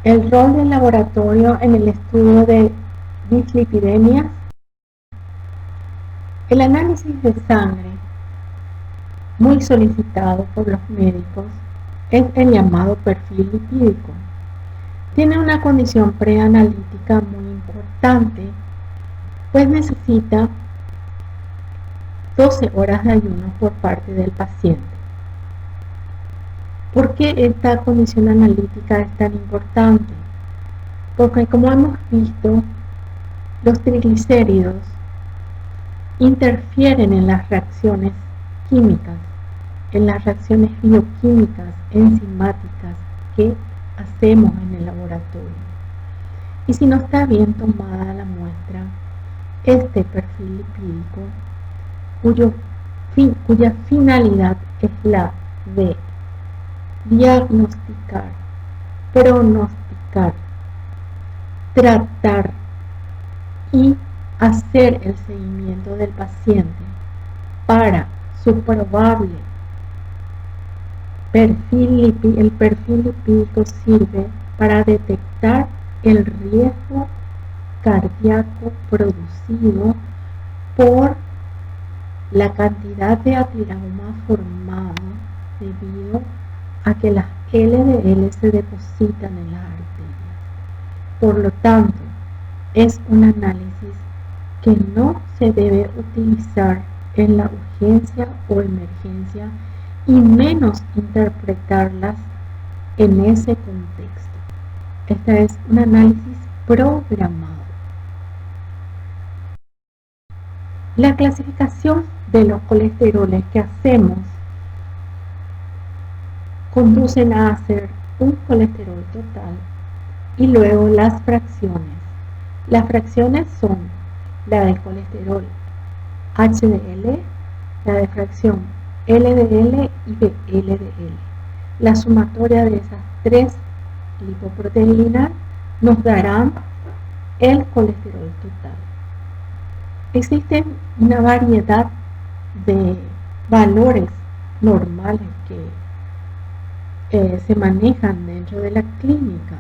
El rol del laboratorio en el estudio de dislipidemias. El análisis de sangre, muy solicitado por los médicos, es el llamado perfil lipídico. Tiene una condición preanalítica muy importante, pues necesita 12 horas de ayuno por parte del paciente. ¿Por qué esta condición analítica es tan importante? Porque, como hemos visto, los triglicéridos interfieren en las reacciones químicas, en las reacciones bioquímicas, enzimáticas que hacemos en el laboratorio. Y si no está bien tomada la muestra, este perfil lipídico, cuya finalidad es la de diagnosticar, pronosticar, tratar y hacer el seguimiento del paciente para su probable perfil lipídico. El perfil lipídico sirve para detectar el riesgo cardíaco producido por la cantidad de ateroma formado debido a que las LDL se depositan en las arterias. Por lo tanto, es un análisis que no se debe utilizar en la urgencia o emergencia y menos interpretarlas en ese contexto. Este es un análisis programado. La clasificación de los colesteroles que hacemos conducen a hacer un colesterol total y luego las fracciones. Las fracciones son la del colesterol HDL, la de fracción LDL y de LDL. La sumatoria de esas tres lipoproteínas nos darán el colesterol total. Existen una variedad de valores normales que se manejan dentro de la clínica,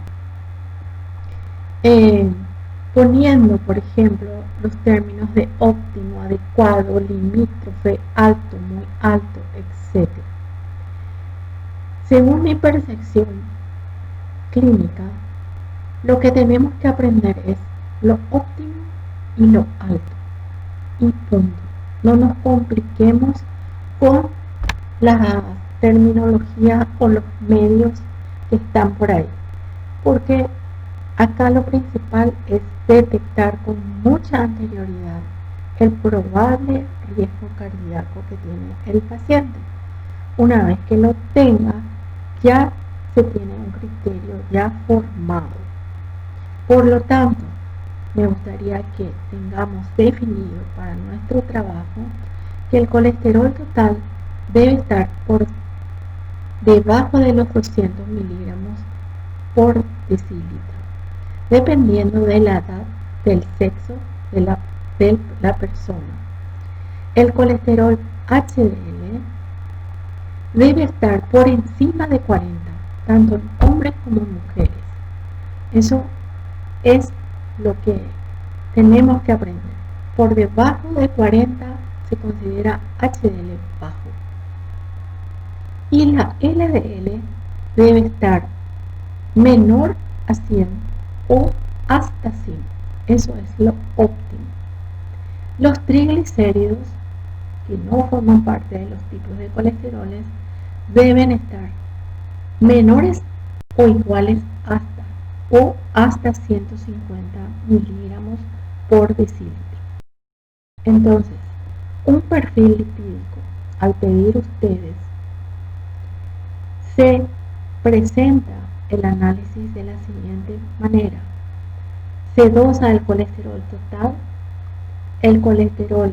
poniendo, por ejemplo, los términos de óptimo, adecuado, limítrofe, alto, muy alto, etc. Según mi percepción clínica, lo que tenemos que aprender es lo óptimo y lo alto. Y punto. No nos compliquemos con la terminología o los medios que están por ahí, porque acá lo principal es detectar con mucha anterioridad el probable riesgo cardíaco que tiene el paciente. Una vez que lo tenga, ya se tiene un criterio ya formado. Por lo tanto, me gustaría que tengamos definido para nuestro trabajo que el colesterol total debe estar por debajo de los 200 miligramos por decilitro, dependiendo de la edad, del sexo de la persona. El colesterol HDL debe estar por encima de 40, tanto en hombres como en mujeres. Eso es lo que tenemos que aprender. Por debajo de 40 se considera HDL bajo. Y la LDL debe estar menor a 100 o hasta 100. Eso es lo óptimo. Los triglicéridos, que no forman parte de los tipos de colesteroles, deben estar menores o iguales hasta 150 miligramos por decilitro. Entonces, un perfil lipídico, al pedir ustedes, se presenta el análisis de la siguiente manera. Se dosa el colesterol total, el colesterol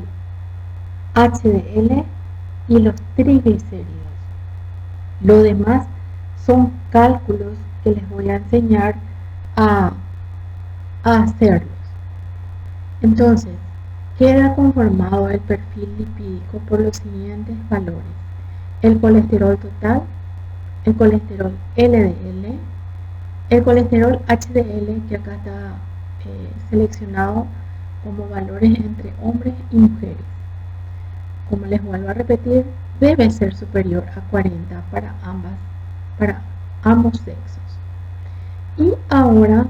HDL y los triglicéridos. Lo demás son cálculos que les voy a enseñar a hacerlos. Entonces, queda conformado el perfil lipídico por los siguientes valores: el colesterol total, el colesterol LDL, El colesterol HDL, que acá está seleccionado como valores entre hombres y mujeres. Como les vuelvo a repetir, debe ser superior a 40 para ambos sexos. Y ahora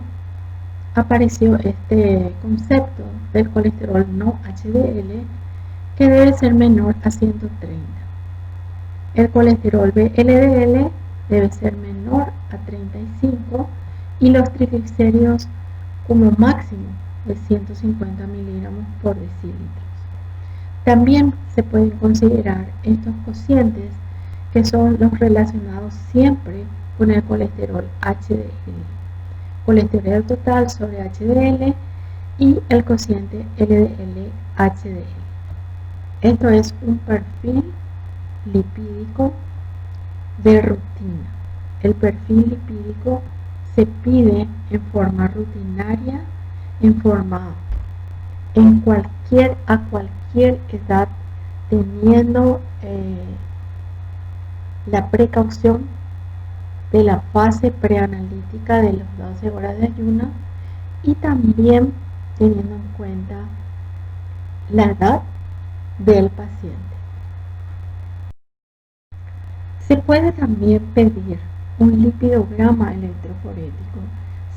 apareció este concepto del colesterol no HDL que debe ser menor a 130. El colesterol VLDL debe ser menor a 35 y los triglicéridos como máximo de 150 miligramos por decilitros. También se pueden considerar estos cocientes que son los relacionados siempre con el colesterol HDL, colesterol total sobre HDL y el cociente LDL-HDL. Esto es un perfil lipídico de rutina. El perfil lipídico se pide en forma rutinaria, a cualquier edad, teniendo la precaución de la fase preanalítica de las 12 horas de ayuno y también teniendo en cuenta la edad del paciente. Se puede también pedir un lipidograma electroforético,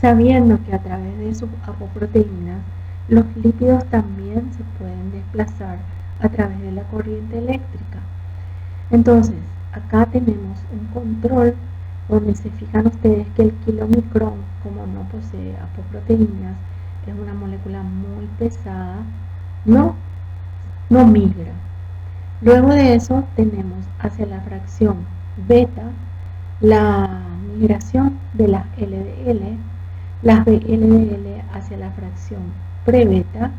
sabiendo que a través de sus apoproteínas los lípidos también se pueden desplazar a través de la corriente eléctrica. Entonces, acá tenemos un control donde se fijan ustedes que el kilomicrón, como no posee apoproteínas, es una molécula muy pesada, no migra. Luego de eso tenemos hacia la fracción beta la migración de las LDL, las VLDL hacia la fracción pre-beta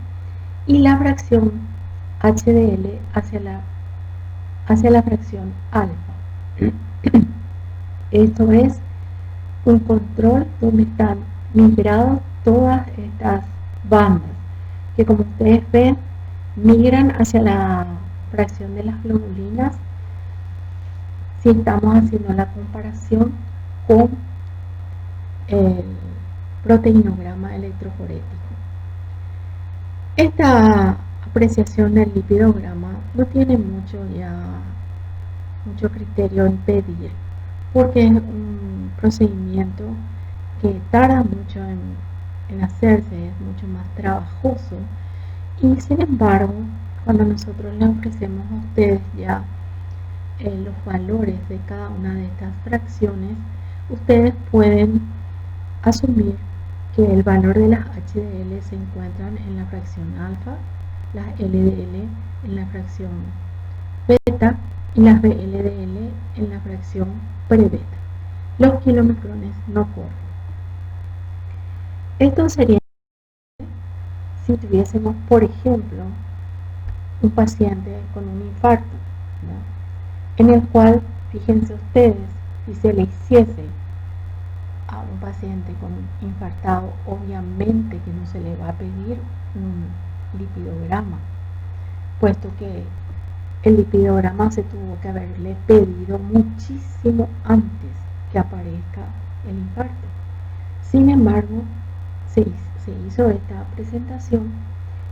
y la fracción HDL hacia la fracción alfa. Esto es un control donde están migradas todas estas bandas que, como ustedes ven, migran hacia la fracción de las globulinas si estamos haciendo la comparación con el proteinograma electroforético. Esta apreciación del lipidograma no tiene mucho criterio en pedir, porque es un procedimiento que tarda mucho en hacerse, es mucho más trabajoso, y sin embargo, cuando nosotros le ofrecemos a ustedes ya los valores de cada una de estas fracciones, ustedes pueden asumir que el valor de las HDL se encuentran en la fracción alfa, las LDL en la fracción beta y las VLDL en la fracción pre-beta. Los kilomicrones no corren. Esto sería si tuviésemos, por ejemplo, un paciente con un infarto, ¿no?, en el cual, fíjense ustedes, si se le hiciese a un paciente con un infartado, obviamente que no se le va a pedir un lipidograma, puesto que el lipidograma se tuvo que haberle pedido muchísimo antes que aparezca el infarto. Sin embargo, se hizo esta presentación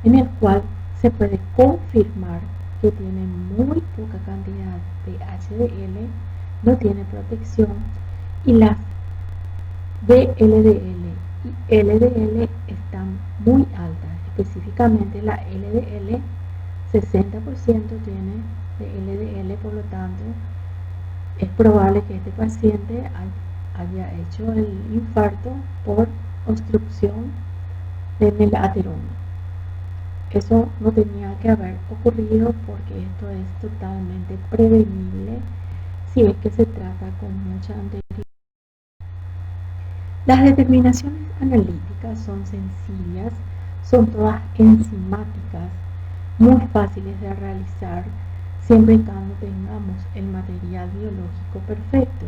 en el cual se puede confirmar que tiene muy poca cantidad de HDL, no tiene protección, y las VLDL y LDL están muy altas, específicamente la LDL 60% tiene de LDL, por lo tanto es probable que este paciente haya hecho el infarto por obstrucción del ateroma. Eso no tenía que haber ocurrido porque esto es totalmente prevenible si es que se trata con mucha anterioridad. Las determinaciones analíticas son sencillas, son todas enzimáticas, muy fáciles de realizar, siempre y cuando tengamos el material biológico perfecto,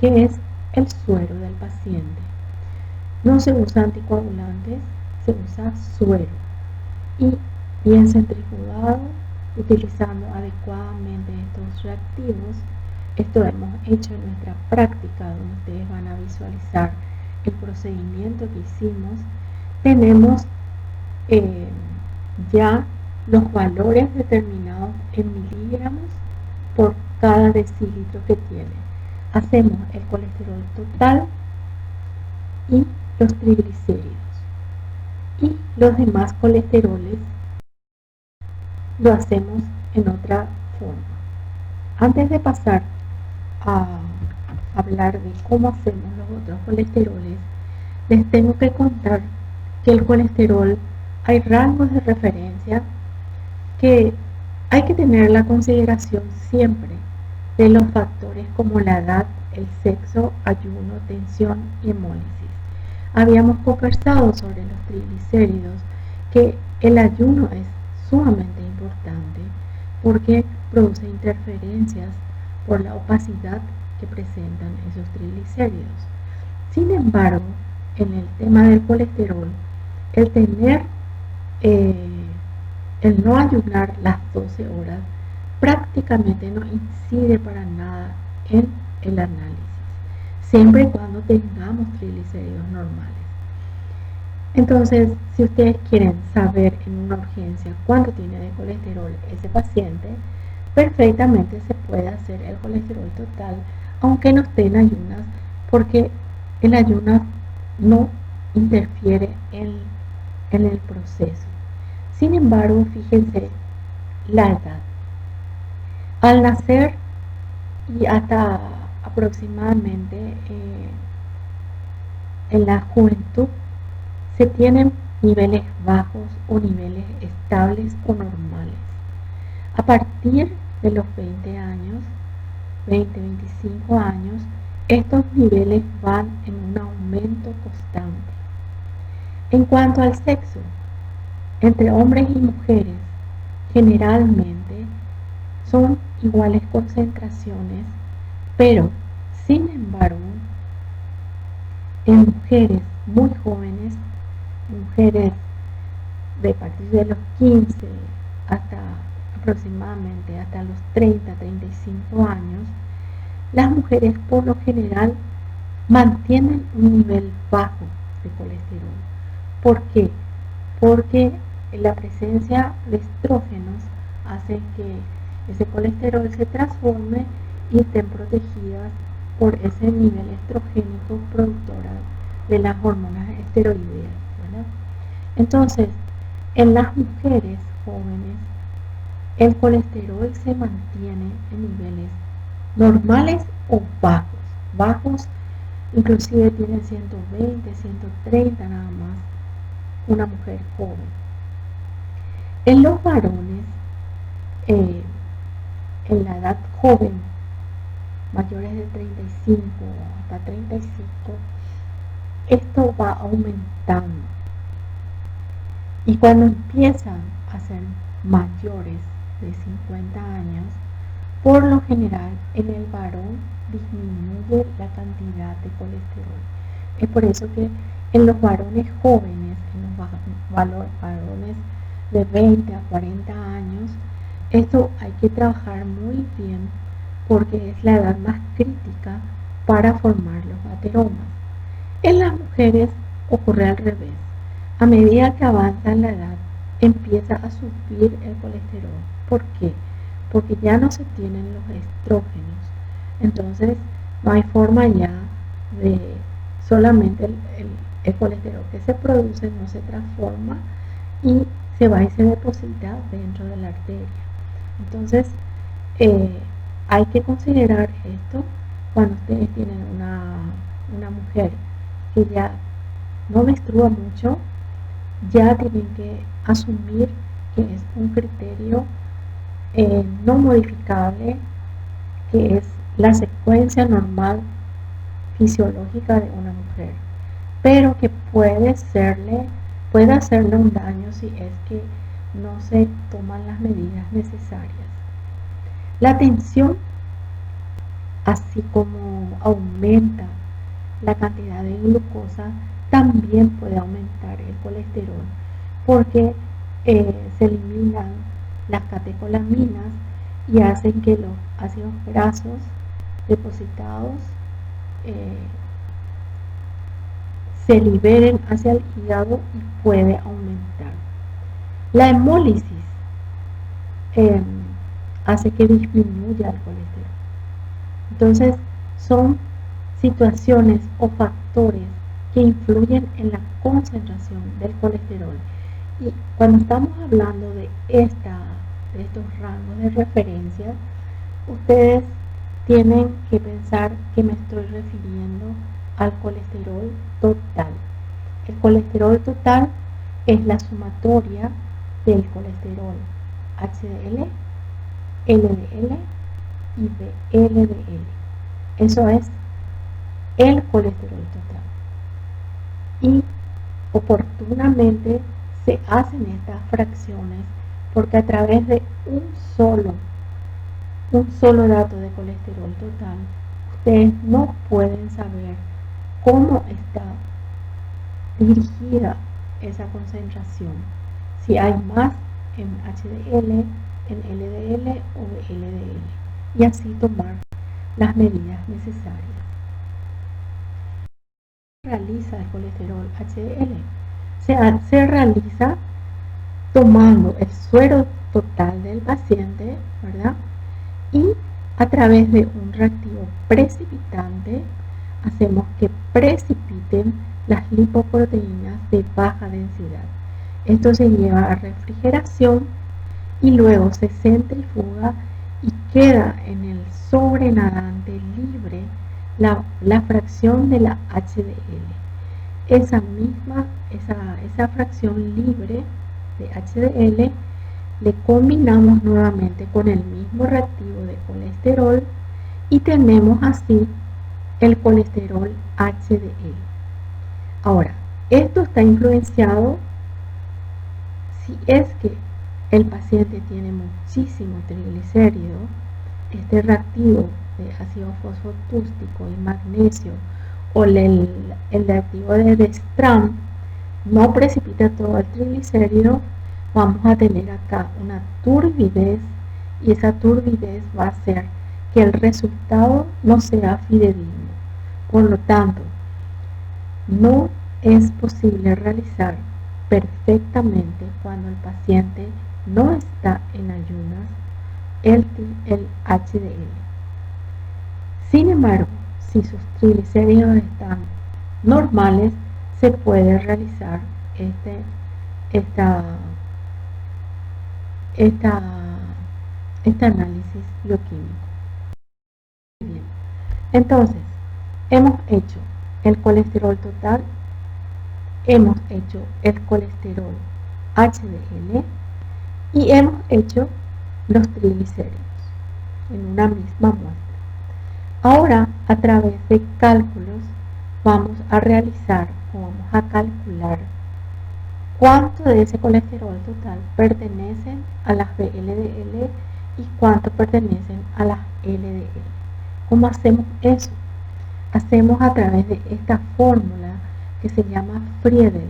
que es el suero del paciente. No se usa anticoagulantes, se usa suero y bien centrifugado, utilizando adecuadamente estos reactivos. Esto hemos hecho en nuestra práctica, donde ustedes van a visualizar el procedimiento que hicimos, tenemos ya los valores determinados en miligramos por cada decilitro que tiene. Hacemos el colesterol total y los triglicéridos. Y los demás colesteroles lo hacemos en otra forma. Antes de pasar a hablar de cómo hacemos los otros colesteroles, les tengo que contar que el colesterol hay rangos de referencia que hay que tener la consideración siempre de los factores como la edad, el sexo, ayuno, tensión y hemólisis. Habíamos conversado sobre los triglicéridos, que el ayuno es sumamente importante porque produce interferencias por la opacidad que presentan esos triglicéridos. Sin embargo, en el tema del colesterol, el tener el no ayunar las 12 horas prácticamente no incide para nada en el análisis, siempre y cuando tengamos triglicéridos normales. Entonces, si ustedes quieren saber en una urgencia cuánto tiene de colesterol ese paciente, perfectamente se puede hacer el colesterol total, aunque no esté en ayunas, porque el ayuno no interfiere en el proceso. Sin embargo, fíjense la edad. Al nacer y hasta aproximadamente en la juventud se tienen niveles bajos o niveles estables o normales. A partir de los 20 años, 20-25 años, estos niveles van en un aumento constante. En cuanto al sexo, entre hombres y mujeres, generalmente son iguales concentraciones, pero sin embargo, en mujeres muy jóvenes, mujeres de partir de los 15 hasta aproximadamente hasta los 30-35 años, las mujeres por lo general mantienen un nivel bajo de colesterol. ¿Por qué? Porque la presencia de estrógenos hace que ese colesterol se transforme y estén protegidas por ese nivel estrogénico productora de las hormonas esteroideas, ¿verdad? Entonces, en las mujeres jóvenes, el colesterol se mantiene en niveles normales o bajos. Bajos, inclusive tienen 120, 130 nada más una mujer joven. En los varones, en la edad joven, mayores de 35 hasta 35, esto va aumentando. Y cuando empiezan a ser mayores de 50 años, por lo general en el varón disminuye la cantidad de colesterol. Es por eso que en los varones jóvenes, en los varones de 20 a 40 años, esto hay que trabajar muy bien porque es la edad más crítica para formar los ateromas. En las mujeres ocurre al revés. A medida que avanza la edad, empieza a subir el colesterol. ¿Por qué? Porque ya no se tienen los estrógenos. Entonces, no hay forma ya de solamente el colesterol que se produce no se transforma y se va y se deposita dentro de la arteria. Entonces, hay que considerar esto cuando ustedes tienen una mujer que ya no menstrua mucho, ya tienen que asumir que es un criterio no modificable, que es la secuencia normal fisiológica de una mujer, pero que puede hacerle un daño si es que no se toman las medidas necesarias. La tensión, así como aumenta la cantidad de glucosa, también puede aumentar el colesterol porque se eliminan las catecolaminas y hacen que los ácidos grasos depositados se liberen hacia el hígado y puede aumentar. La hemólisis eh, hace que disminuya el colesterol. Entonces, son situaciones o factores que influyen en la concentración del colesterol. Y cuando estamos hablando de estos rangos de referencia, ustedes tienen que pensar que me estoy refiriendo al colesterol total. El colesterol total es la sumatoria del colesterol HDL, LDL y VLDL. Eso es el colesterol total. Y oportunamente se hacen estas fracciones porque a través de un solo dato de colesterol total, ustedes no pueden saber cómo está dirigida esa concentración, si hay más en HDL, en LDL o VLDL, y así tomar las medidas necesarias. Realiza el colesterol HDL? Se realiza tomando el suero total del paciente, ¿verdad? Y a través de un reactivo precipitante hacemos que precipiten las lipoproteínas de baja densidad. Esto se lleva a refrigeración y luego se centrifuga y queda en el sobrenadante libre la fracción de la HDL. Esa fracción libre de HDL le combinamos nuevamente con el mismo reactivo de colesterol y tenemos así el colesterol HDL. Ahora, esto está influenciado si es que el paciente tiene muchísimo triglicérido. Este reactivo de ácido fosfatústico y magnesio o el reactivo de dextran no precipita todo el triglicérido, vamos a tener acá una turbidez y esa turbidez va a hacer que el resultado no sea fidedigno. Por lo tanto, no es posible realizar perfectamente cuando el paciente no está en ayunas el HDL. Sin embargo, si sus triglicéridos están normales, se puede realizar este análisis bioquímico. Bien. Entonces, hemos hecho el colesterol total, hemos hecho el colesterol HDL y hemos hecho los triglicéridos en una misma muestra. Ahora, a través de cálculos, vamos a realizar o vamos a calcular cuánto de ese colesterol total pertenecen a las VLDL y cuánto pertenecen a las LDL. ¿Cómo hacemos eso? Hacemos a través de esta fórmula que se llama Friedel-Wald.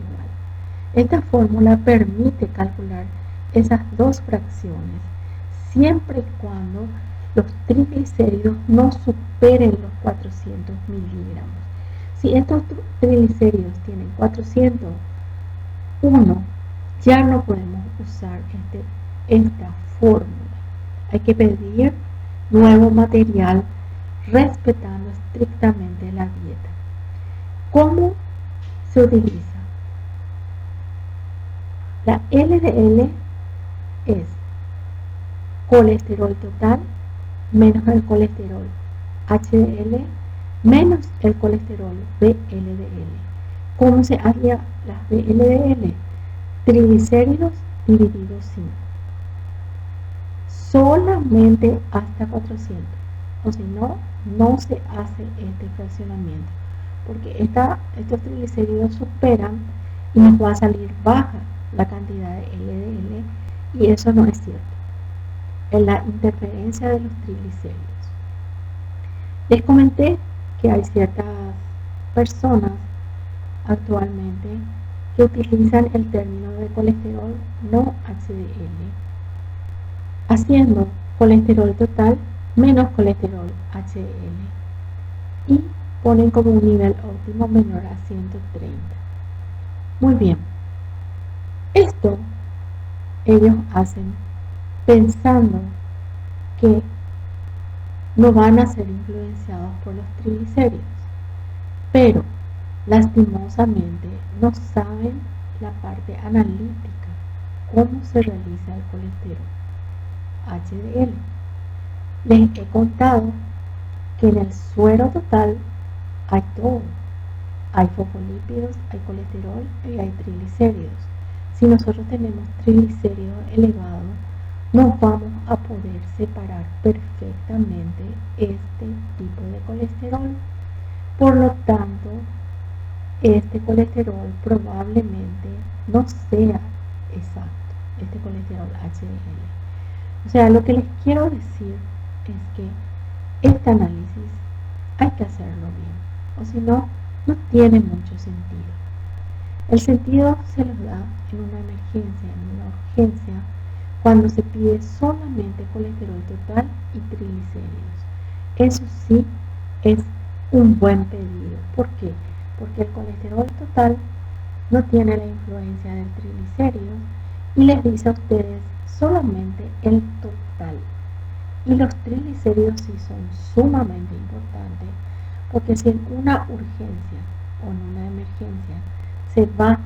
Esta fórmula permite calcular esas dos fracciones siempre y cuando los triglicéridos no superen los 400 miligramos. Si estos triglicéridos tienen 401, ya no podemos usar esta fórmula. Hay que pedir nuevo material respetando estrictamente la dieta. ¿Cómo se utiliza? La LDL es colesterol total menos el colesterol HDL menos el colesterol VLDL. ¿Cómo se haría las VLDL? Triglicéridos dividido 5. Solamente hasta 400. O si no, no se hace este fraccionamiento. Porque estos triglicéridos superan y nos va a salir baja la cantidad de LDL y eso no es cierto. En la interferencia de los triglicéridos. Les comenté que hay ciertas personas actualmente que utilizan el término de colesterol no HDL, haciendo colesterol total menos colesterol HDL y ponen como un nivel óptimo menor a 130. Muy bien, esto ellos hacen pensando que no van a ser influenciados por los triglicéridos, pero lastimosamente no saben la parte analítica, cómo se realiza el colesterol HDL. Les he contado que en el suero total hay todo. Hay fosfolípidos, hay colesterol y hay triglicéridos. Si nosotros tenemos triglicéridos elevados, no vamos a poder separar perfectamente este tipo de colesterol. Por lo tanto, este colesterol probablemente no sea exacto, este colesterol HDL. O sea, lo que les quiero decir es que este análisis hay que hacerlo bien, o si no, no tiene mucho sentido. El sentido se los da en una emergencia, en una urgencia, cuando se pide solamente colesterol total y triglicéridos. Eso sí es un buen pedido. ¿Por qué? Porque el colesterol total no tiene la influencia del triglicérido y les dice a ustedes solamente el total. Y los triglicéridos sí son sumamente importantes, porque si en una urgencia o en una emergencia se va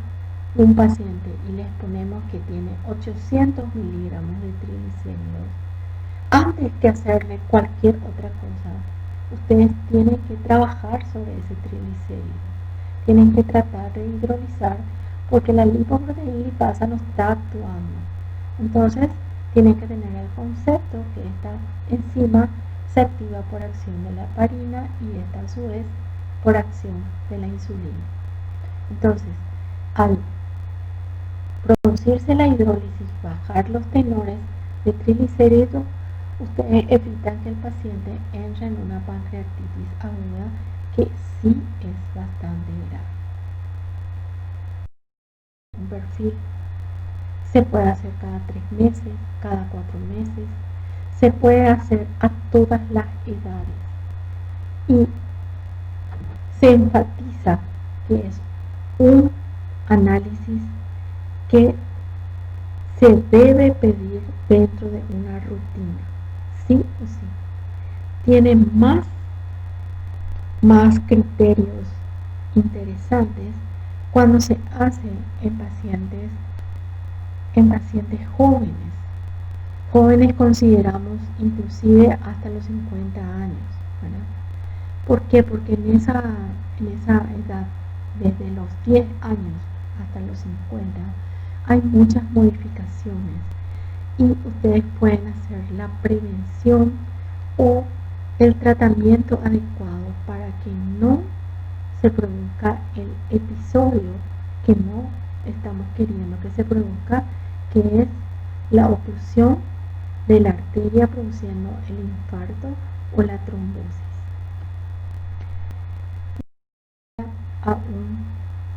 un paciente y les ponemos que tiene 800 miligramos de triglicéridos, antes que hacerle cualquier otra cosa, ustedes tienen que trabajar sobre ese triglicérido. Tienen que tratar de hidrolizar porque la lipoproteína no está actuando. Entonces, tienen que tener el concepto que esta enzima se activa por acción de la heparina y esta a su vez por acción de la insulina. Entonces, al producirse la hidrólisis, bajar los tenores de triglicéridos, ustedes evitan que el paciente entre en una pancreatitis aguda que sí es bastante grave. Un perfil se puede hacer cada 3 meses, cada 4 meses, se puede hacer a todas las edades y se enfatiza que es un análisis que se debe pedir dentro de una rutina, sí o sí. Tiene más criterios interesantes cuando se hace en pacientes jóvenes. Jóvenes consideramos inclusive hasta los 50 años, ¿verdad? ¿Por qué? Porque en esa edad, desde los 10 años hasta los 50, hay muchas modificaciones y ustedes pueden hacer la prevención o el tratamiento adecuado para que no se produzca el episodio que no estamos queriendo que se produzca, que es la oclusión de la arteria produciendo el infarto o la trombosis. A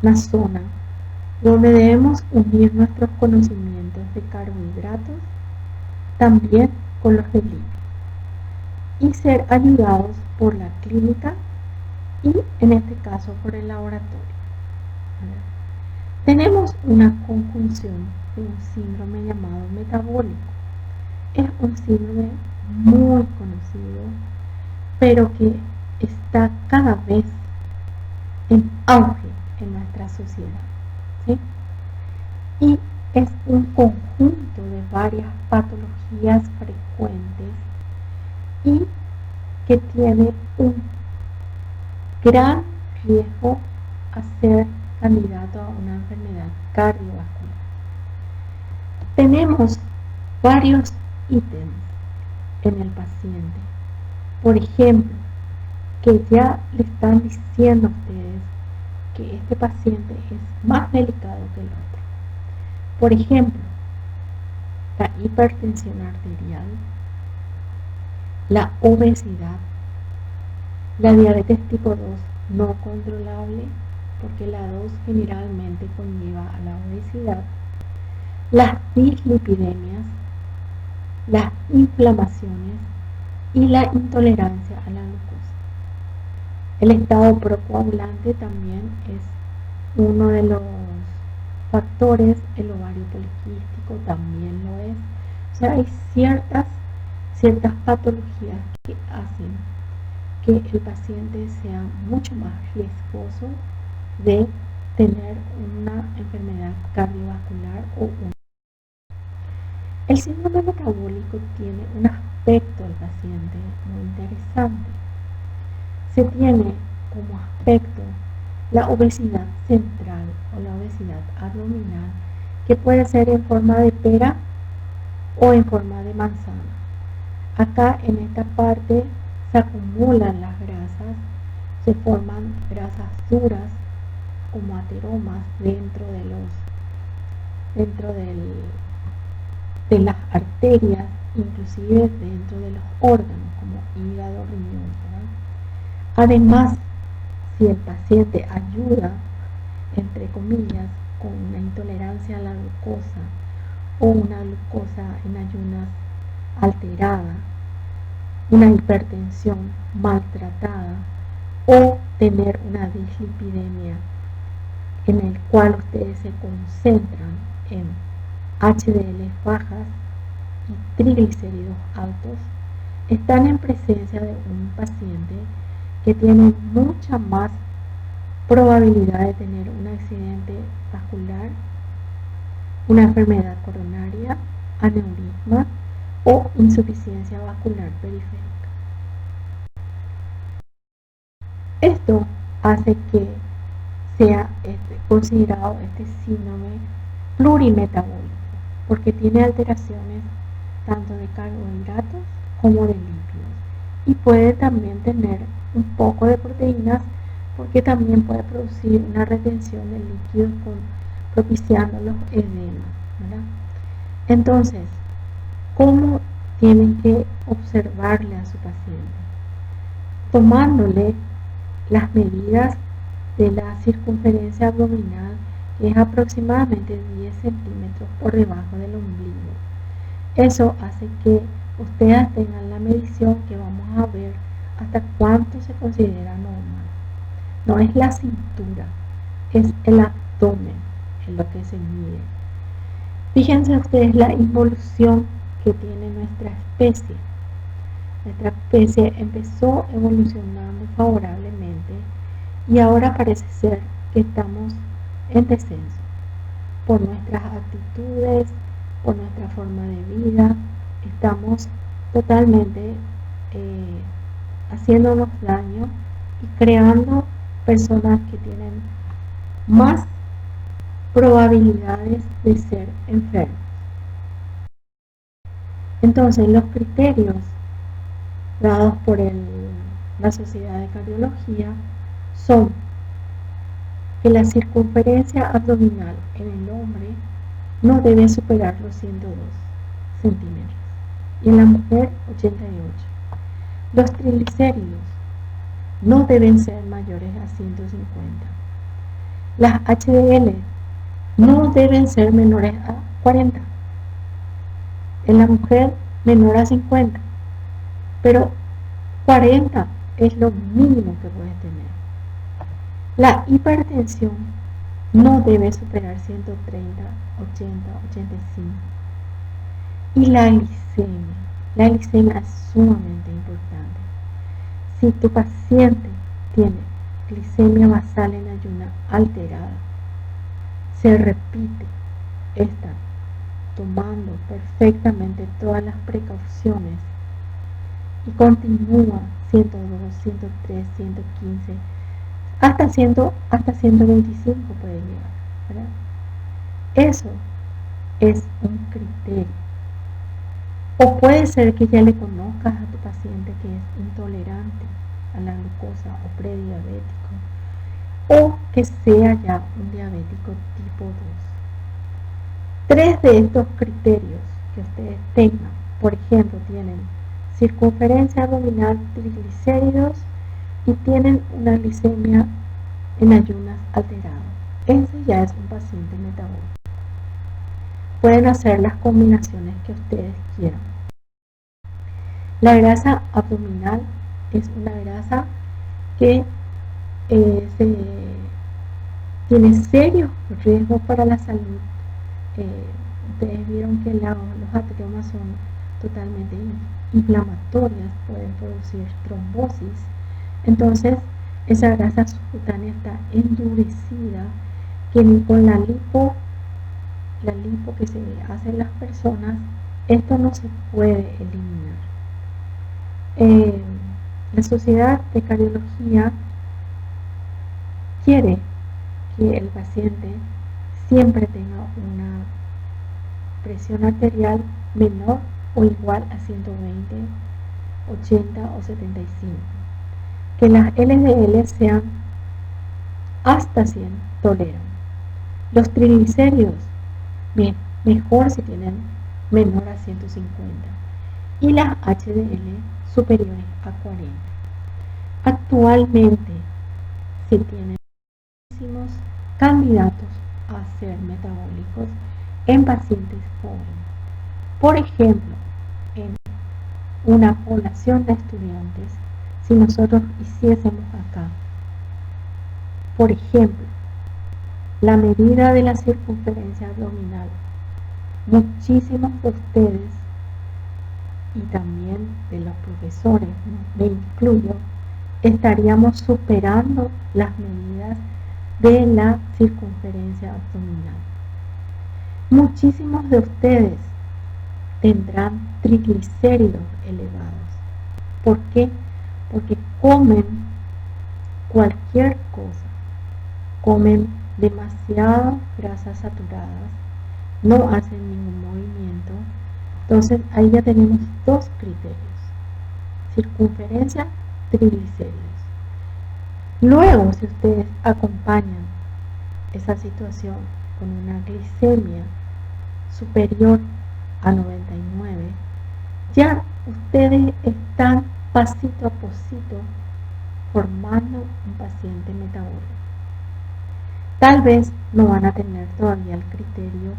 una zona donde debemos unir nuestros conocimientos de carbohidratos también con los de lípidos y ser ayudados por la clínica y en este caso por el laboratorio. Tenemos una conjunción de un síndrome llamado metabólico. Es un síndrome muy conocido, pero que está cada vez en auge en nuestra sociedad, ¿sí? Y es un conjunto de varias patologías frecuentes y que tiene un gran riesgo a ser candidato a una enfermedad cardiovascular. Tenemos varios ítems en el paciente. Por ejemplo, que ya le están diciendo a ustedes que este paciente es más delicado que el otro. Por ejemplo, la hipertensión arterial, la obesidad, la diabetes tipo 2 no controlable, porque la 2 generalmente conlleva a la obesidad, las dislipidemias, las inflamaciones y la intolerancia a la glucosa. El estado procoagulante también es uno de los factores. El ovario poliquístico también lo es. O sea, hay ciertas patologías que hacen que el paciente sea mucho más riesgoso de tener una enfermedad cardiovascular o un... El síndrome metabólico tiene un aspecto del paciente muy interesante. Se tiene como aspecto la obesidad central o la obesidad abdominal, que puede ser en forma de pera o en forma de manzana. Acá en esta parte se acumulan las grasas, se forman grasas duras como ateromas de las arterias, inclusive dentro de los órganos como hígado, riñón, ¿verdad? Además, si el paciente ayuda, entre comillas, con una intolerancia a la glucosa o una glucosa en ayunas alterada, una hipertensión maltratada o tener una dislipidemia en el cual ustedes se concentran en HDL bajas y triglicéridos altos, están en presencia de un paciente que tiene mucha más probabilidad de tener un accidente vascular, una enfermedad coronaria, aneurisma o insuficiencia vascular periférica. Esto hace que sea considerado este síndrome plurimetabólico, porque tiene alteraciones tanto de carbohidratos como de lípidos, y puede también tener un poco de proteínas, porque también puede producir una retención de líquidos propiciando los edemas, ¿verdad? Entonces, ¿cómo tienen que observarle a su paciente? Tomándole las medidas de la circunferencia abdominal, que es aproximadamente 10 centímetros por debajo del ombligo. Eso hace que ustedes tengan la medición que vamos a ver hasta cuánto se considera normal. No es la cintura, es el abdomen en lo que se mide. Fíjense ustedes la involución que tiene nuestra especie. Nuestra especie empezó evolucionando favorablemente y ahora parece ser que estamos en descenso por nuestras actitudes, por nuestra forma de vida. Estamos totalmente haciéndonos daño y creando personas que tienen más probabilidades de ser enfermos. Entonces, los criterios dados por la Sociedad de Cardiología son que la circunferencia abdominal en el hombre no debe superar los 102 centímetros y en la mujer 88. Los triglicéridos no deben ser mayores a 150. Las HDL no deben ser menores a 40. En la mujer menor a 50. Pero 40 es lo mínimo que puedes tener. La hipertensión no debe superar 130, 80, 85. Y la glicemia es sumamente importante. Si tu paciente tiene glicemia basal en ayuna alterada, se repite esta tomando perfectamente todas las precauciones y continúa 102, 103, 115, hasta 125 puede llegar, ¿verdad? Eso es un criterio. O puede ser que ya le conozcas a tu paciente que es intolerante a la glucosa o prediabético, o que sea ya un diabético tipo 2. 3 de estos criterios que ustedes tengan, por ejemplo, tienen circunferencia abdominal, triglicéridos y tienen una glicemia en ayunas alterada. Ese ya es un paciente metabólico. Pueden hacer las combinaciones que ustedes quieran. La grasa abdominal es una grasa que tiene serios riesgos para la salud. Ustedes vieron que los atriomas son totalmente inflamatorias, pueden producir trombosis. Entonces, esa grasa subcutánea está endurecida, que ni con la lipo que se hace en las personas, esto no se puede eliminar. La Sociedad de Cardiología quiere que el paciente siempre tenga una presión arterial menor o igual a 120, 80 o 75. Que las LDL sean hasta 100, toleran. Los triglicéridos, mejor si tienen menor a 150. Y las HDL superiores a 40. Actualmente se tienen muchísimos candidatos a ser metabólicos en pacientes jóvenes. Por ejemplo, en una población de estudiantes, si nosotros hiciésemos acá, por ejemplo, la medida de la circunferencia abdominal, muchísimos de ustedes y también de los profesores, me incluyo, estaríamos superando las medidas de la circunferencia abdominal. Muchísimos de ustedes tendrán triglicéridos elevados. ¿Por qué? Porque comen cualquier cosa, comen demasiadas grasas saturadas, no hacen ningún movimiento. Entonces ahí ya tenemos dos criterios: circunferencia, triglicéridos. Luego, si ustedes acompañan esa situación con una glicemia superior a 99, ya ustedes están pasito a pasito formando un paciente metabólico. Tal vez no van a tener todavía el criterio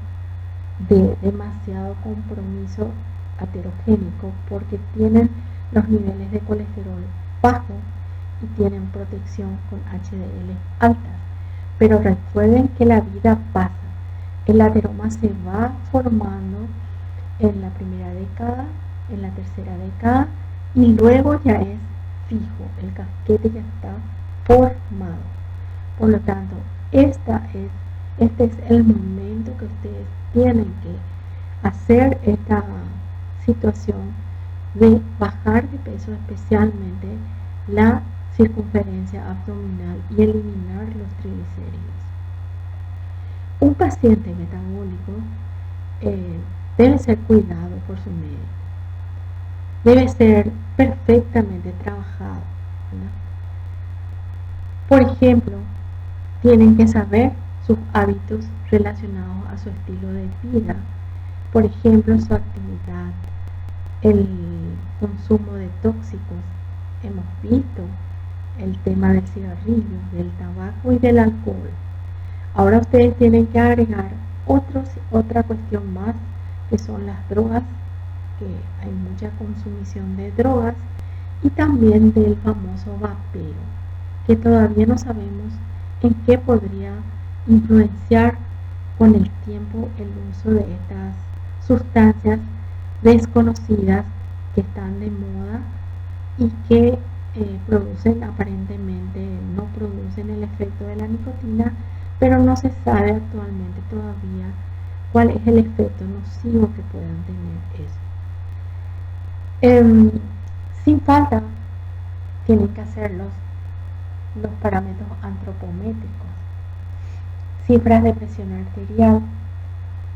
de demasiado compromiso aterogénico porque tienen los niveles de colesterol bajos y tienen protección con HDL altas. Pero recuerden que la vida pasa. El ateroma se va formando en la primera década, en la tercera década, y luego ya es fijo, el casquete ya está formado. Por lo tanto, este es el momento que ustedes tienen que hacer esta situación de bajar de peso, especialmente la circunferencia abdominal, y eliminar los triglicéridos. Un paciente metabólico debe ser cuidado por su médico, debe ser perfectamente trabajado, ¿verdad? Por ejemplo, tienen que saber sus hábitos relacionados a su estilo de vida, por ejemplo, su actividad, el consumo de tóxicos. Hemos visto el tema del cigarrillo, del tabaco y del alcohol. Ahora ustedes tienen que agregar otra cuestión más, que son las drogas, que hay mucha consumición de drogas, y también del famoso vapeo, que todavía no sabemos en qué podría influenciar con el tiempo el uso de estas sustancias desconocidas que están de moda y que aparentemente no producen el efecto de la nicotina, pero no se sabe actualmente todavía cuál es el efecto nocivo que puedan tener eso. Sin falta tienen que hacer los parámetros antropométricos: cifras de presión arterial,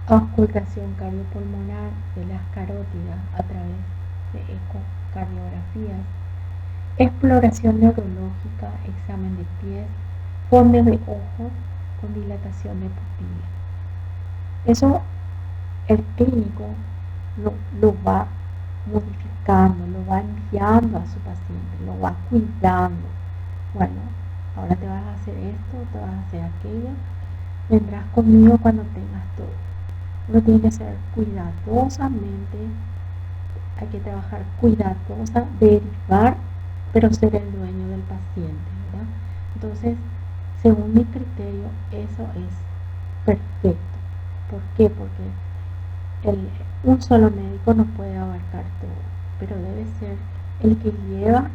auscultación cardiopulmonar de las carótidas a través de ecocardiografías, exploración neurológica, examen de pies, fondo de ojos con dilatación de pupila. Eso el clínico lo va modificando, lo va enviando a su paciente, lo va cuidando. Bueno, ahora te vas a hacer esto, te vas a hacer aquello, vendrás conmigo cuando tengas todo. Uno tiene que ser cuidadosamente, hay que trabajar cuidadosa, derivar, pero ser el dueño del paciente, ¿verdad? Entonces, según mi criterio, eso es perfecto. ¿Por qué? Porque un solo médico no puede abarcar todo, pero debe ser el que lleva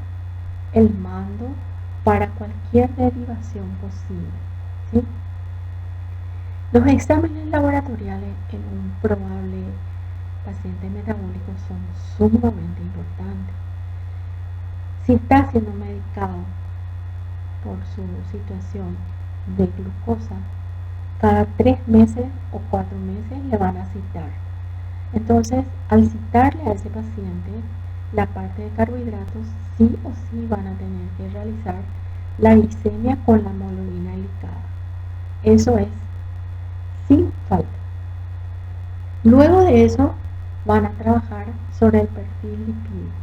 el mando para cualquier derivación posible, ¿sí? Los exámenes laboratoriales en un probable paciente metabólico son sumamente importantes. Si está siendo medicado por su situación de glucosa, cada 3 meses o 4 meses le van a citar. Entonces, al citarle a ese paciente, la parte de carbohidratos sí o sí van a tener que realizar la glicemia con la hemoglobina glicada. Eso es sin falta. Luego de eso, van a trabajar sobre el perfil lipídico.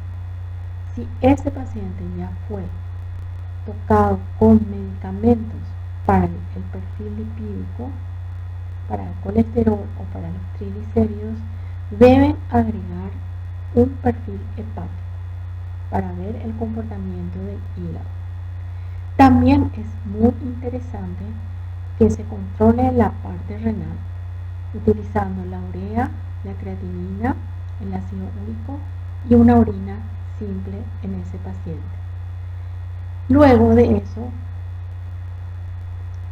Si ese paciente ya fue tocado con medicamentos para el perfil lipídico, para el colesterol o para los triglicéridos, deben agregar un perfil hepático para ver el comportamiento del hígado. También es muy interesante que se controle la parte renal utilizando la urea, la creatinina, el ácido úrico y una orina simple en ese paciente. Luego de eso,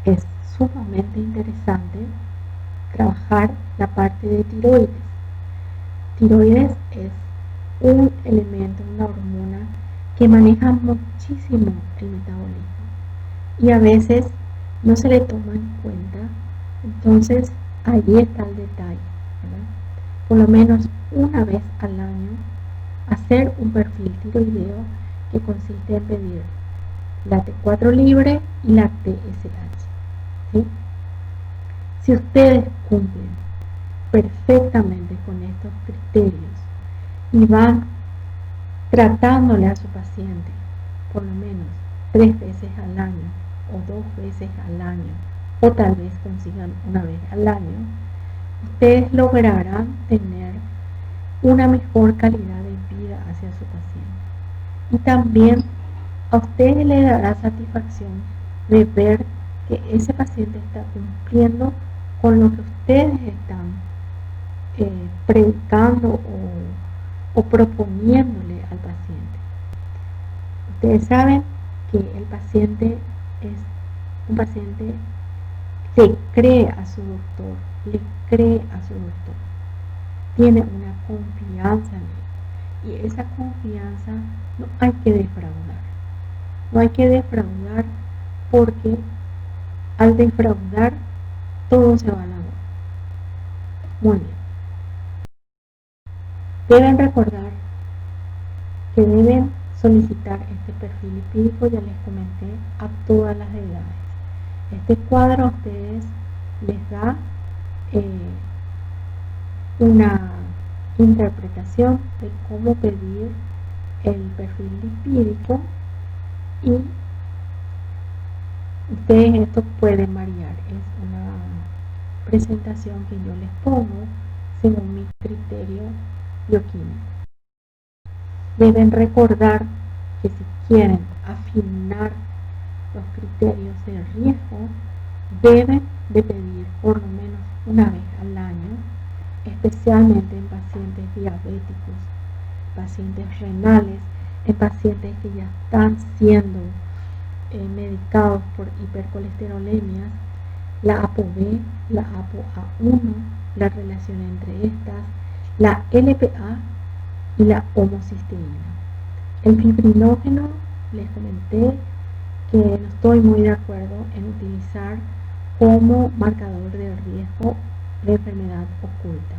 es sumamente interesante trabajar la parte de tiroides. Tiroides es un elemento, una hormona que maneja muchísimo el metabolismo y a veces no se le toma en cuenta. Entonces allí está el detalle, ¿verdad? Por lo menos una vez al año hacer un perfil tiroideo que consiste en pedir la T4 libre y la TSH, ¿sí? Si ustedes cumplen perfectamente con estos criterios y van tratándole a su paciente por lo menos 3 veces al año o 2 veces al año o tal vez consigan una vez al año, ustedes lograrán tener una mejor calidad de vida hacia su paciente. Y también a ustedes les dará satisfacción de ver que ese paciente está cumpliendo con lo que ustedes están predicando o proponiéndole al paciente. Ustedes saben que el paciente es un paciente que cree a su doctor, le cree a su doctor, tiene una confianza en él y esa confianza no hay que defraudar. No hay que defraudar porque al defraudar todo se va a la boca. Muy bien. Deben recordar que deben solicitar este perfil lipídico, ya les comenté, a todas las edades. Este cuadro a ustedes les da una interpretación de cómo pedir el perfil lipídico y ustedes esto pueden variar. Es una presentación que yo les pongo según mi criterio bioquímico. Deben recordar que si quieren afinar los criterios de riesgo, deben de pedir por lo menos una vez al año, especialmente en pacientes diabéticos, pacientes renales, en pacientes que ya están siendo medicados por hipercolesterolemias, la ApoB, la ApoA1, la relación entre estas, la LPA y la homocisteína. El fibrinógeno, les comenté que no estoy muy de acuerdo en utilizar como marcador de riesgo de enfermedad oculta.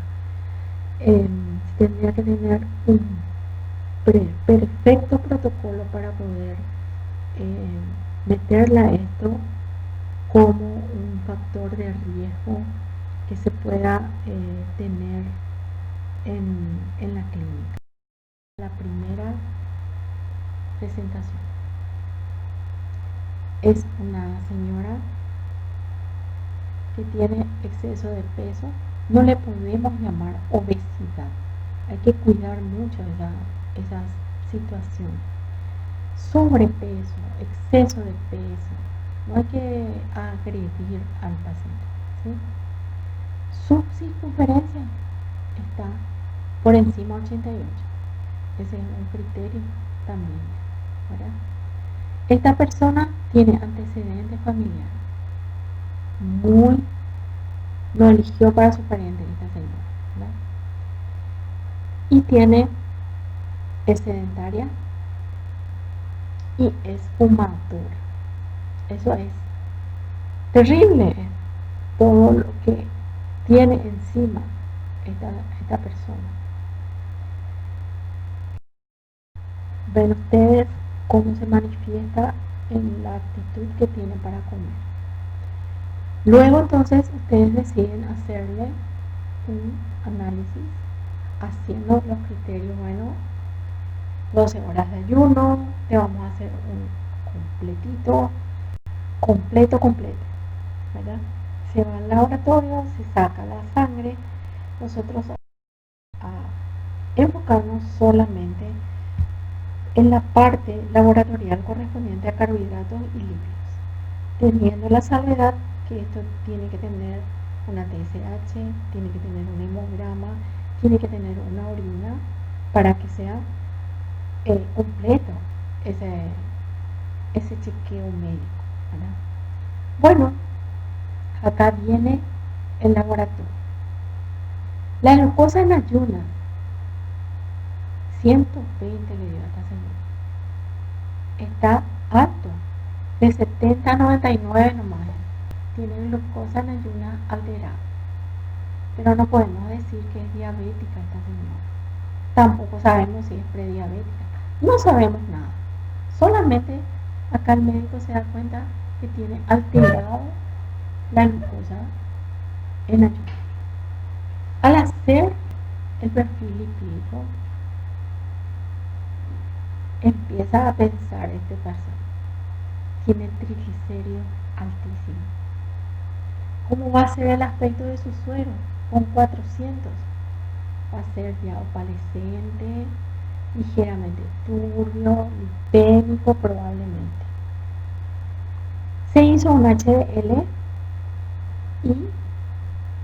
Tendría que tener un perfecto protocolo para poder meterla a esto como un factor de riesgo que se pueda tener en la clínica. La primera presentación es una señora que tiene exceso de peso. No le podemos llamar obesidad, hay que cuidar mucho esas situaciones. Sobrepeso, exceso de peso, no hay que agredir al paciente, ¿sí? Su circunferencia está por encima de 88. Ese es un criterio también, ¿verdad? Esta persona tiene antecedentes familiares. Muy lo eligió para su pariente esta señora, ¿verdad? Y es sedentaria y es fumadora. Eso es terrible, todo lo que tiene encima esta persona. Ven ustedes cómo se manifiesta en la actitud que tiene para comer. Luego entonces ustedes deciden hacerle un análisis haciendo los criterios, bueno, 12 horas de ayuno, te vamos a hacer un completo, ¿verdad? Se va al laboratorio, se saca la sangre, nosotros a enfocarnos solamente en la parte laboratorial correspondiente a carbohidratos y lípidos, teniendo la salvedad que esto tiene que tener una TSH, tiene que tener un hemograma, tiene que tener una orina para que sea completo ese chequeo médico, ¿verdad? Bueno, acá viene el laboratorio. La glucosa en ayunas, 120 le dio a esta señora. Está alto, de 70 a 99 nomás. Tiene glucosa en ayunas alterada. Pero no podemos decir que es diabética esta señora. Tampoco sabemos si es prediabética. No sabemos nada. Solamente acá el médico se da cuenta que tiene alterado la glucosa en ayunas. Al hacer el perfil lipídico, empieza a pensar este paciente. Tiene triglicéridos altísimos. ¿Cómo va a ser el aspecto de su suero? Con 400. Va a ser ya opalescente, ligeramente turbio, lipémico probablemente. Se hizo un HDL y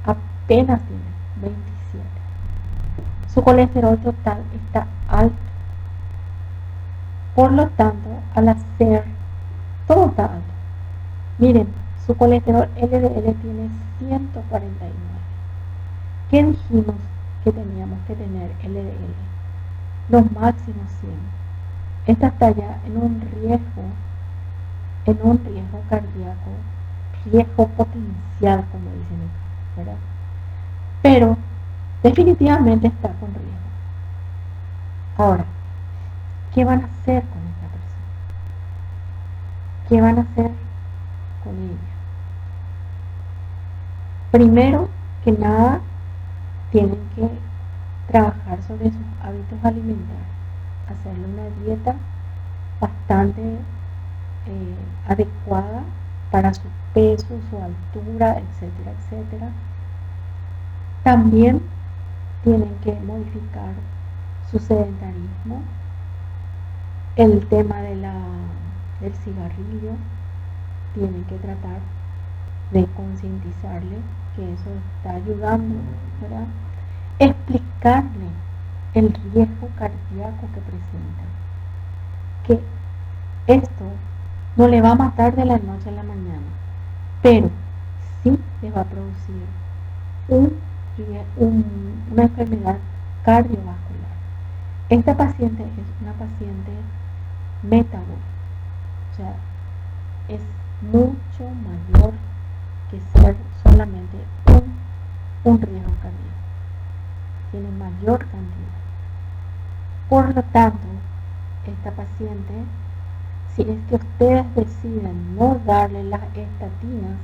apenas tiene 27. Su colesterol total está alto. Por lo tanto, al hacer todo está alto. Miren, su colesterol LDL tiene 149. ¿Qué dijimos que teníamos que tener LDL? Los máximos 100. Esta está ya en un riesgo cardíaco, riesgo potencial, como dicen acá, ¿verdad? Pero definitivamente está con riesgo. Ahora, ¿qué van a hacer con esta persona? ¿Qué van a hacer con ella? Primero que nada, tienen que trabajar sobre sus hábitos alimentarios, hacerle una dieta bastante adecuada para su peso, su altura, etcétera, etcétera. También tienen que modificar su sedentarismo, el tema del cigarrillo, tienen que tratar de concientizarle que eso está ayudando, ¿verdad? Explicarle el riesgo cardíaco que presenta, que esto no le va a matar de la noche a la mañana, pero sí le va a producir una enfermedad cardiovascular. Esta paciente es una paciente metabólica, o sea, es mucho mayor que ser solamente un riesgo cardíaco. Tiene mayor cantidad. Por lo tanto, esta paciente, si es que ustedes deciden no darle las estatinas,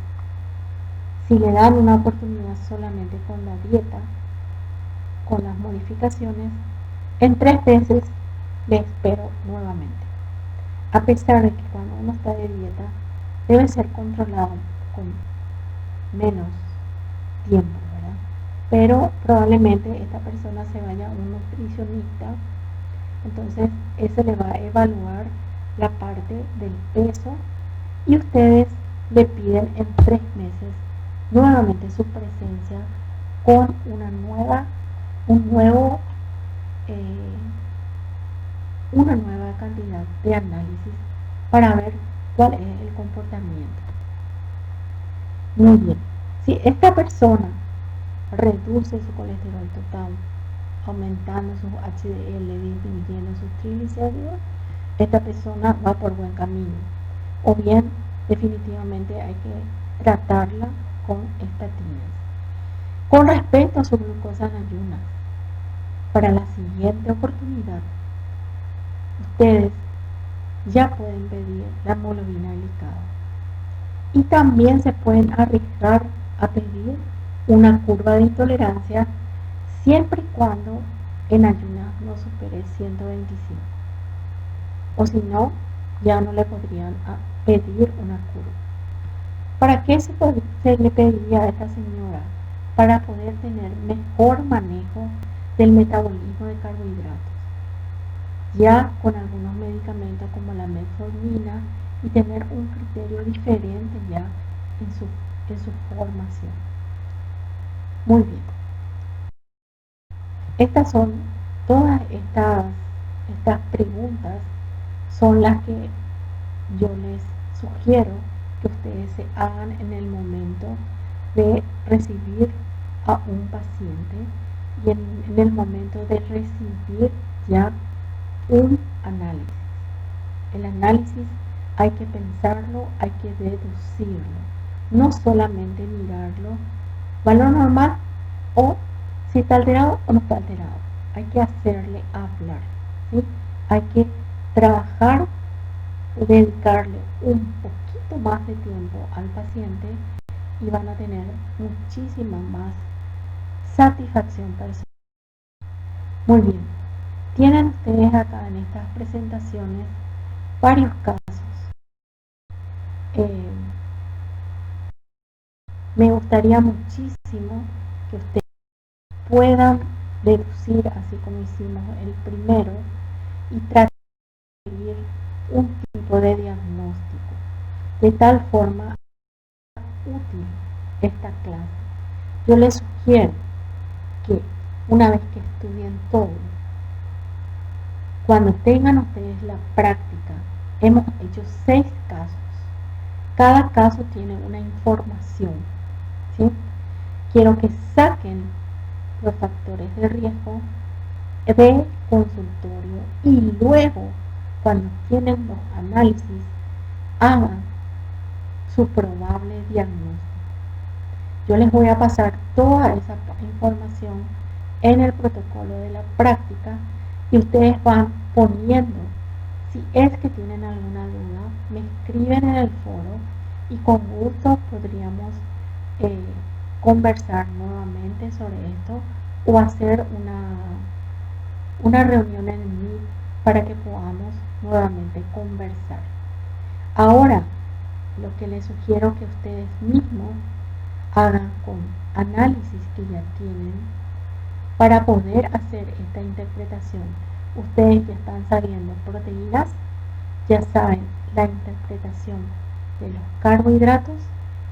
si le dan una oportunidad solamente con la dieta, con las modificaciones, en 3 meses le espero nuevamente. A pesar de que cuando uno está de dieta, debe ser controlado con menos tiempo, ¿verdad? Pero probablemente esta persona se vaya a un nutricionista, entonces ese le va a evaluar la parte del peso y ustedes le piden en 3 meses nuevamente su presencia con eh, una nueva cantidad de análisis para ver cuál es el comportamiento. Muy bien, si esta persona reduce su colesterol total, aumentando su HDL, disminuyendo sus triglicéridos, esta persona va por buen camino. O bien, definitivamente hay que tratarla con estatinas. Con respecto a su glucosa en ayunas, para la siguiente oportunidad, ustedes ya pueden pedir la hemoglobina glicada. Y también se pueden arriesgar a pedir una curva de intolerancia siempre y cuando en ayunas no supere 125. O si no, ya no le podrían pedir una curva. ¿Para qué se le pediría a esta señora? Para poder tener mejor manejo del metabolismo de carbohidratos, ya con algunos medicamentos como la metformina, y tener un criterio diferente ya en su formación. Muy bien. Estas son todas estas preguntas son las que yo les sugiero que ustedes se hagan en el momento de recibir a un paciente y en el momento de recibir ya un análisis. El análisis hay que pensarlo, hay que deducirlo, no solamente mirarlo, valor normal o si está alterado o no está alterado. Hay que hacerle hablar, ¿sí? Hay que trabajar, dedicarle un poquito más de tiempo al paciente y van a tener muchísima más satisfacción personal. Muy bien, tienen ustedes acá en estas presentaciones varios casos. Me gustaría muchísimo que ustedes puedan deducir, así como hicimos el primero, y tratar de seguir un tipo de diagnóstico, de tal forma útil esta clase. Yo les sugiero que una vez que estudien todo, cuando tengan ustedes la práctica, hemos hecho 6 casos. Cada caso tiene una información, ¿sí? Quiero que saquen los factores de riesgo de consultorio y luego, cuando tienen los análisis, hagan su probable diagnóstico. Yo les voy a pasar toda esa información en el protocolo de la práctica y ustedes van poniendo, si es que tienen alguna duda, me escriben en el foro y con gusto podríamos conversar nuevamente sobre esto o hacer una reunión en Meet para que podamos nuevamente conversar. Ahora, lo que les sugiero que ustedes mismos hagan con análisis que ya tienen para poder hacer esta interpretación. Ustedes ya están sabiendo proteínas, ya saben la interpretación de los carbohidratos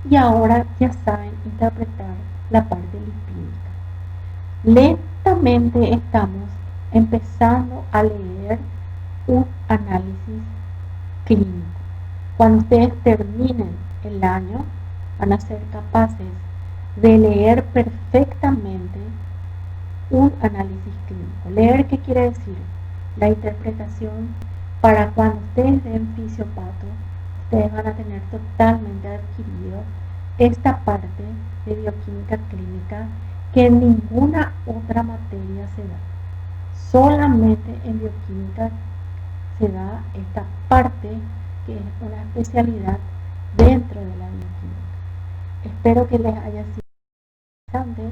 y ahora ya saben interpretar la parte lipídica. Lentamente estamos empezando a leer un análisis clínico. Cuando ustedes terminen el año, van a ser capaces de leer perfectamente un análisis clínico. Leer, ¿qué quiere decir? La interpretación para cuando ustedes den fisiopato, ustedes van a tener totalmente adquirido esta parte de bioquímica clínica que en ninguna otra materia se da. Solamente en bioquímica se da esta parte que es una especialidad dentro de la bioquímica. Espero que les haya sido interesante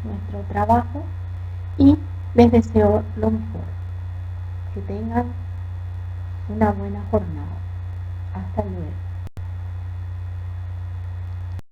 nuestro trabajo y les deseo lo mejor. Que tengan una buena jornada. Hasta luego.